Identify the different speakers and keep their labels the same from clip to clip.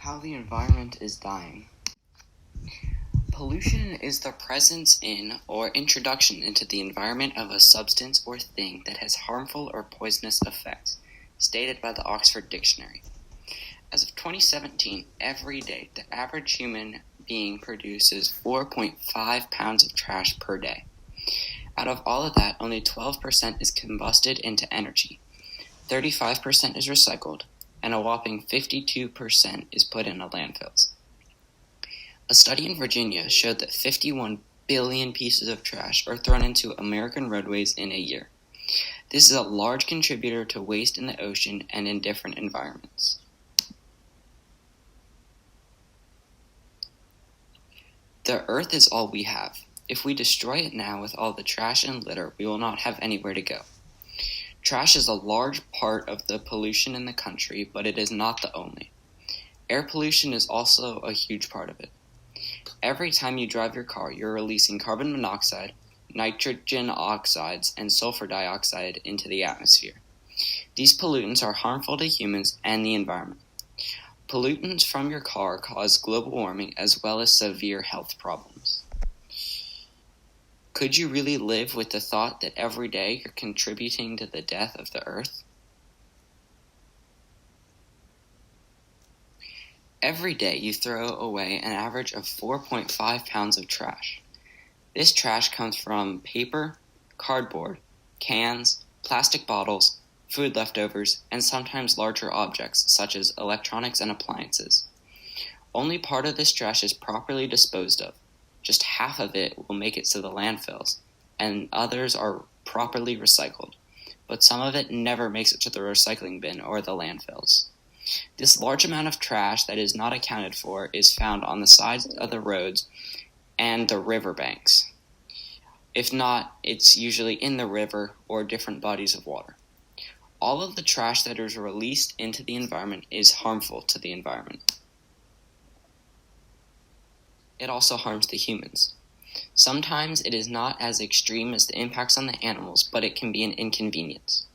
Speaker 1: How the environment is dying. Pollution is the presence in or introduction into the environment of a substance or thing that has harmful or poisonous effects, stated by the Oxford Dictionary. As of 2017, every day, the average human being produces 4.5 pounds of trash per day. Out of all of that, only 12% is combusted into energy, 35% is recycled, and a whopping 52% is put into landfills. A study in Virginia showed that 51 billion pieces of trash are thrown into American roadways in a year. This is a large contributor to waste in the ocean and in different environments. The earth is all we have. If we destroy it now with all the trash and litter, we will not have anywhere to go. Trash is a large part of the pollution in the country, but it is not the only. Air pollution is also a huge part of it. Every time you drive your car, you're releasing carbon monoxide, nitrogen oxides, and sulfur dioxide into the atmosphere. These pollutants are harmful to humans and the environment. Pollutants from your car cause global warming as well as severe health problems. Could you really live with the thought that every day you're contributing to the death of the earth? Every day you throw away an average of 4.5 pounds of trash. This trash comes from paper, cardboard, cans, plastic bottles, food leftovers, and sometimes larger objects such as electronics and appliances. Only part of this trash is properly disposed of. Just half of it will make it to the landfills, and others are properly recycled, but some of it never makes it to the recycling bin or the landfills. This large amount of trash that is not accounted for is found on the sides of the roads and the riverbanks. If not, it's usually in the river or different bodies of water. All of the trash that is released into the environment is harmful to the environment. It also harms the humans. Sometimes it is not as extreme as the impacts on the animals, but it can be an inconvenience.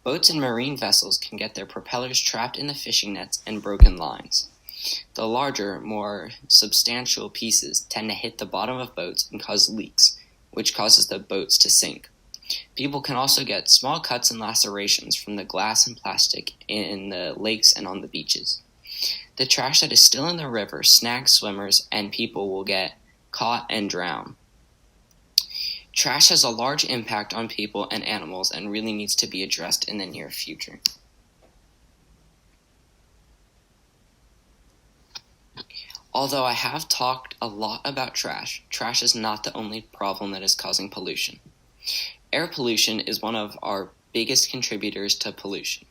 Speaker 1: Boats and marine vessels can get their propellers trapped in the fishing nets and broken lines. The larger, more substantial pieces tend to hit the bottom of boats and cause leaks, which causes the boats to sink. People can also get small cuts and lacerations from the glass and plastic in the lakes and on the beaches. The trash that is still in the river snags swimmers, and people will get caught and drown. Trash has a large impact on people and animals and really needs to be addressed in the near future. Although I have talked a lot about trash, trash is not the only problem that is causing pollution. Air pollution is one of our biggest contributors to pollution.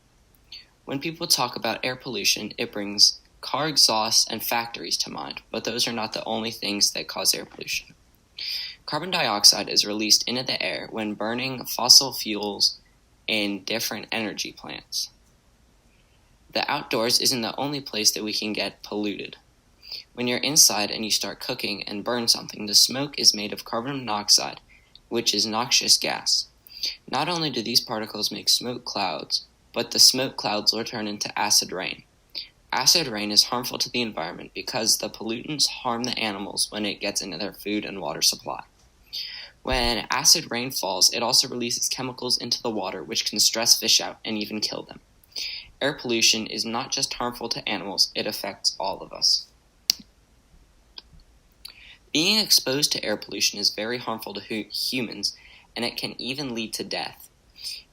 Speaker 1: When people talk about air pollution, it brings car exhaust and factories to mind, but those are not the only things that cause air pollution. Carbon dioxide is released into the air when burning fossil fuels in different energy plants. The outdoors isn't the only place that we can get polluted. When you're inside and you start cooking and burn something, the smoke is made of carbon monoxide, which is noxious gas. Not only do these particles make smoke clouds, but the smoke clouds will turn into acid rain. Acid rain is harmful to the environment because the pollutants harm the animals when it gets into their food and water supply. When acid rain falls, it also releases chemicals into the water which can stress fish out and even kill them. Air pollution is not just harmful to animals, it affects all of us. Being exposed to air pollution is very harmful to humans, and it can even lead to death.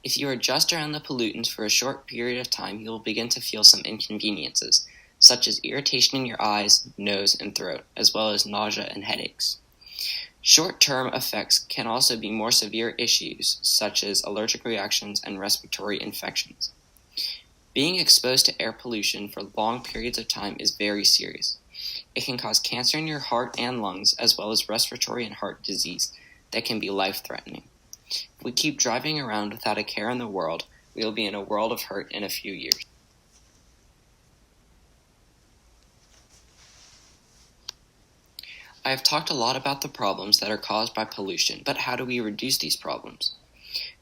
Speaker 1: If you are just around the pollutants for a short period of time, you will begin to feel some inconveniences, such as irritation in your eyes, nose, and throat, as well as nausea and headaches. Short-term effects can also be more severe issues, such as allergic reactions and respiratory infections. Being exposed to air pollution for long periods of time is very serious. It can cause cancer in your heart and lungs, as well as respiratory and heart disease that can be life-threatening. If we keep driving around without a care in the world, we will be in a world of hurt in a few years. I have talked a lot about the problems that are caused by pollution, but how do we reduce these problems?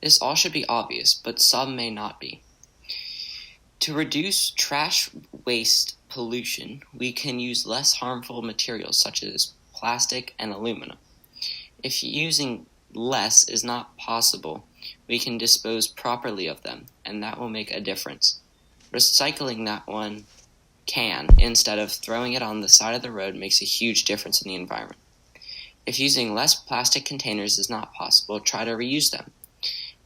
Speaker 1: This all should be obvious, but some may not be. To reduce trash waste pollution, we can use less harmful materials such as plastic and aluminum. If using less is not possible, we can dispose properly of them, and that will make a difference. Recycling that one can, instead of throwing it on the side of the road, makes a huge difference in the environment. If using less plastic containers is not possible, try to reuse them.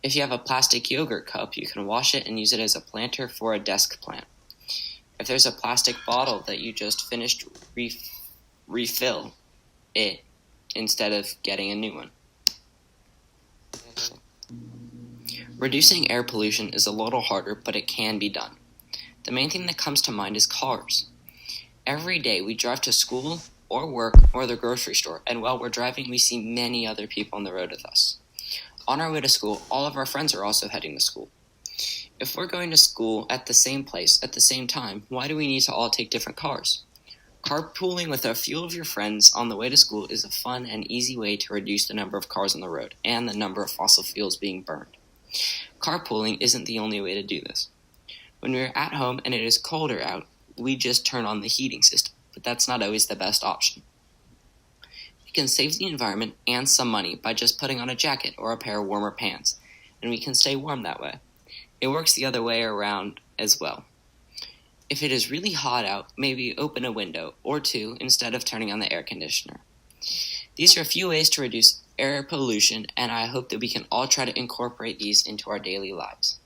Speaker 1: If you have a plastic yogurt cup, you can wash it and use it as a planter for a desk plant. If there's a plastic bottle that you just finished, refill it instead of getting a new one. Reducing air pollution is a little harder, but it can be done. The main thing that comes to mind is cars. Every day we drive to school or work or the grocery store, and while we're driving we see many other people on the road with us. On our way to school, all of our friends are also heading to school. If we're going to school at the same place at the same time, why do we need to all take different cars? Carpooling with a few of your friends on the way to school is a fun and easy way to reduce the number of cars on the road and the number of fossil fuels being burned. Carpooling isn't the only way to do this. When we're at home and it is colder out, we just turn on the heating system, but that's not always the best option. We can save the environment and some money by just putting on a jacket or a pair of warmer pants, and we can stay warm that way. It works the other way around as well. If it is really hot out, maybe open a window or two instead of turning on the air conditioner. These are a few ways to reduce air pollution, and I hope that we can all try to incorporate these into our daily lives.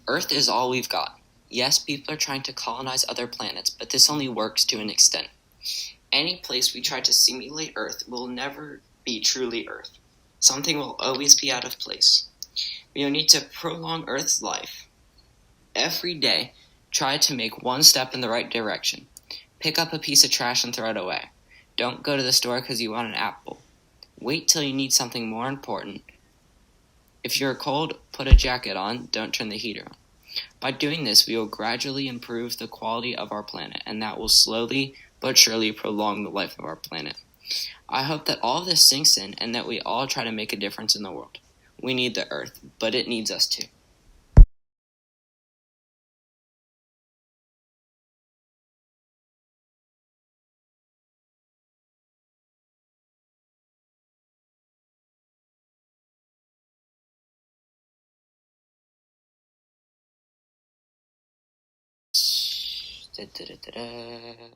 Speaker 1: Earth is all we've got. Yes, people are trying to colonize other planets, but this only works to an extent. Any place we try to simulate Earth will never be truly Earth. Something will always be out of place. We will need to prolong Earth's life. Every day, try to make one step in the right direction. Pick up a piece of trash and throw it away. Don't go to the store because you want an apple. Wait till you need something more important. If you're cold, put a jacket on, don't turn the heater on. By doing this, we will gradually improve the quality of our planet, and that will slowly but surely prolong the life of our planet. I hope that all of this sinks in and that we all try to make a difference in the world. We need the Earth, but it needs us too. Da, da, da, da, da.